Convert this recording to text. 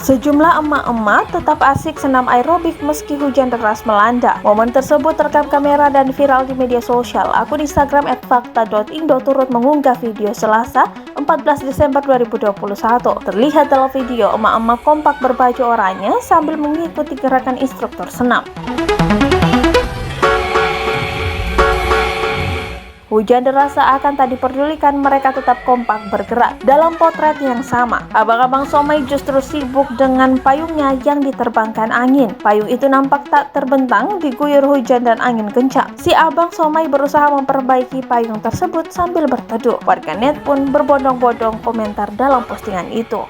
Sejumlah emak-emak tetap asik senam aerobik meski hujan deras melanda. Momen tersebut terekam kamera dan viral di media sosial. Akun Instagram @fakta.indo turut mengunggah video Selasa 14 Desember 2021. Terlihat dalam video emak-emak kompak berbaju oranye sambil mengikuti gerakan instruktur senam. Hujan deras seakan tak diperdulikan, mereka tetap kompak bergerak. Dalam potret yang sama, abang-abang somai justru sibuk dengan payungnya yang diterbangkan angin. Payung itu nampak tak terbentang diguyur hujan dan angin kencang. Si abang somai berusaha memperbaiki payung tersebut sambil berteduh. Warganet pun berbondong-bondong komentar dalam postingan itu.